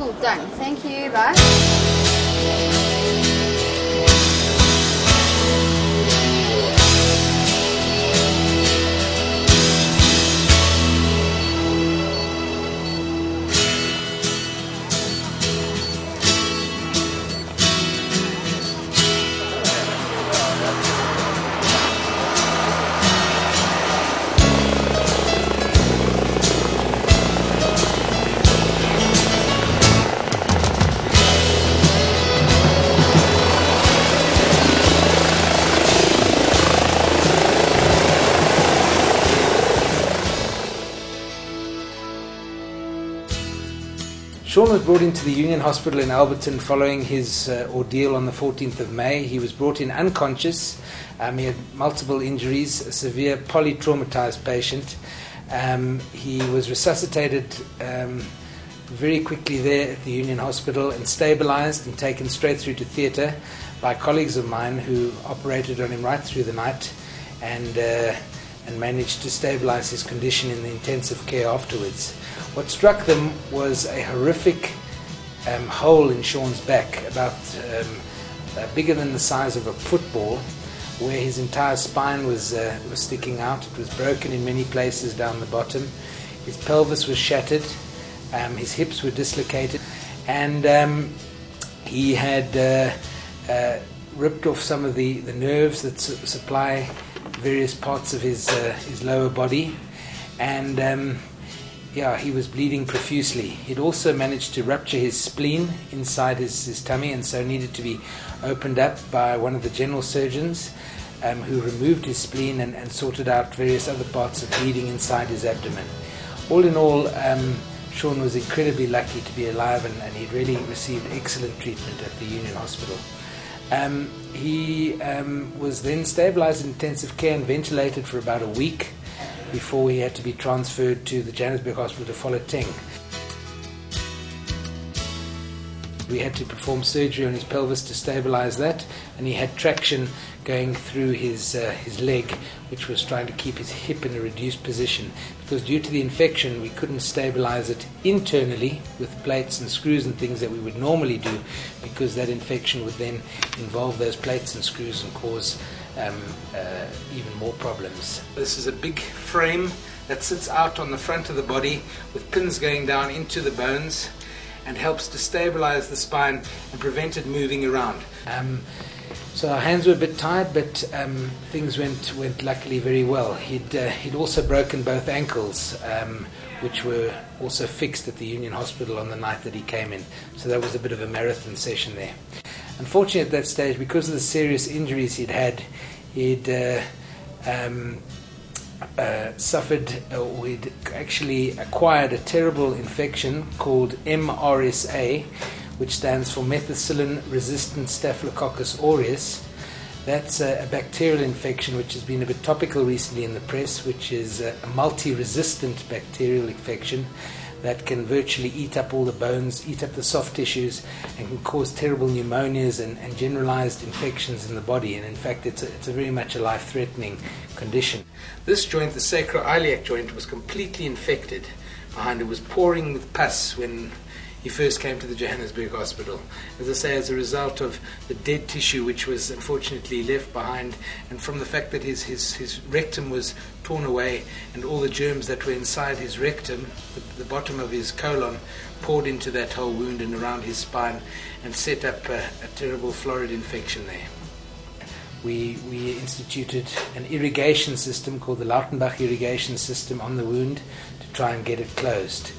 Cool, done. Thank you, bye. Shaun was brought into the Union Hospital in Alberton following his ordeal on the 14th of May. He was brought in unconscious. He had multiple injuries, a severe polytraumatized patient. He was resuscitated very quickly there at the Union Hospital and stabilized and taken straight through to theatre by colleagues of mine who operated on him right through the night and managed to stabilize his condition in the intensive care afterwards. What struck them was a horrific hole in Shaun's back, about bigger than the size of a football, where his entire spine was sticking out. It was broken in many places down the bottom. His pelvis was shattered, his hips were dislocated, and he had ripped off some of the nerves that supply various parts of his lower body, and he was bleeding profusely. He'd also managed to rupture his spleen inside his tummy, and so needed to be opened up by one of the general surgeons who removed his spleen and sorted out various other parts of bleeding inside his abdomen. All in all, Shaun was incredibly lucky to be alive, and he'd really received excellent treatment at the Union Hospital. He was then stabilized in intensive care and ventilated for about a week before he had to be transferred to the Johannesburg Hospital to Folleteng. We had to perform surgery on his pelvis to stabilize that, and he had traction going through his leg, which was trying to keep his hip in a reduced position, because due to the infection we couldn't stabilize it internally with plates and screws and things that we would normally do, because that infection would then involve those plates and screws and cause even more problems. This is a big frame that sits out on the front of the body with pins going down into the bones and helps to stabilize the spine and prevent it moving around. So our hands were a bit tired, but things went luckily very well. He'd also broken both ankles, which were also fixed at the Union Hospital on the night that he came in. So that was a bit of a marathon session there. Unfortunately at that stage, because of the serious injuries he'd he'd actually acquired a terrible infection called MRSA, which stands for methicillin-resistant Staphylococcus aureus. That's a bacterial infection which has been a bit topical recently in the press, which is a multi-resistant bacterial infection that can virtually eat up all the bones, eat up the soft tissues, and can cause terrible pneumonias and generalized infections in the body. And in fact, it's a very much a life-threatening condition. This joint, the sacroiliac joint, was completely infected behind. It was pouring with pus when he first came to the Johannesburg Hospital. As I say, as a result of the dead tissue which was unfortunately left behind, and from the fact that his rectum was torn away and all the germs that were inside his rectum, the bottom of his colon, poured into that whole wound and around his spine and set up a terrible florid infection there. We instituted an irrigation system called the Lautenbach irrigation system on the wound to try and get it closed,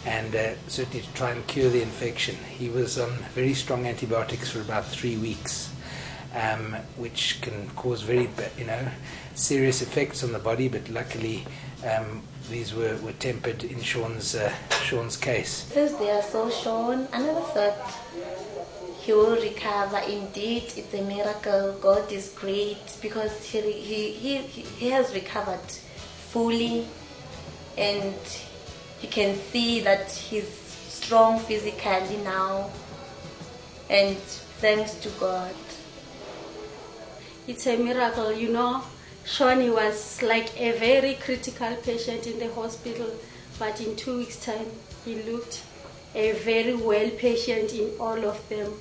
and certainly to try and cure the infection. He was on very strong antibiotics for about 3 weeks, which can cause very serious effects on the body, but luckily these were tempered in Shaun's case. First day I saw Shaun, I never thought he will recover. Indeed, it's a miracle. God is great, because he has recovered fully, and you can see that he's strong physically now, and thanks to God. It's a miracle, you know. Shaun was like a very critical patient in the hospital, but in 2 weeks' time he looked a very well patient in all of them.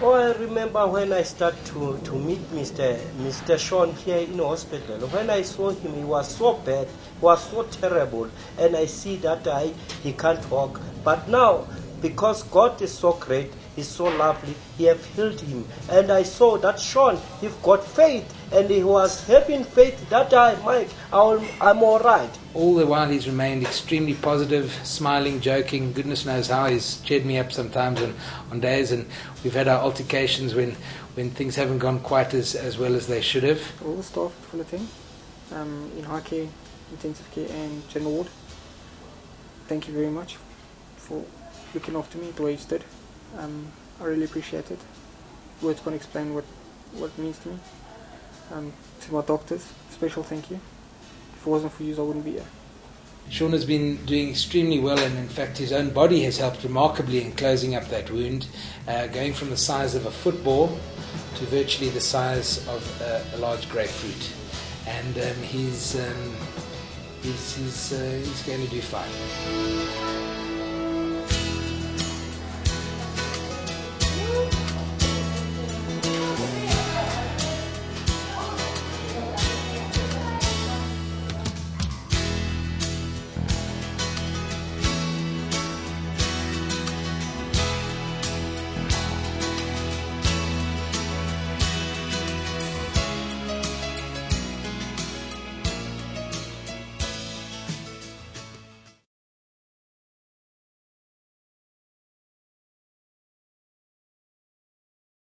Oh, I remember when I started to meet Mr. Shaun here in hospital. When I saw him, he was so bad, he was so terrible, and I see that he can't walk. But now, because God is so great, He's so lovely, He have healed him. And I saw that Shaun, he got faith, and he was having faith that I'm all right. All the while he's remained extremely positive, smiling, joking. Goodness knows how he's cheered me up sometimes on days, and we've had our altercations when things haven't gone quite as well as they should have. All the staff at Fullerton, in high care, intensive care and general ward, thank you very much for looking after me the way you did. I really appreciate it. Words can't explain what it means to me. To my doctors, special thank you. If it wasn't for you, I wouldn't be here. Shaun has been doing extremely well, and in fact his own body has helped remarkably in closing up that wound, going from the size of a football to virtually the size of a large grapefruit. And he's going to do fine.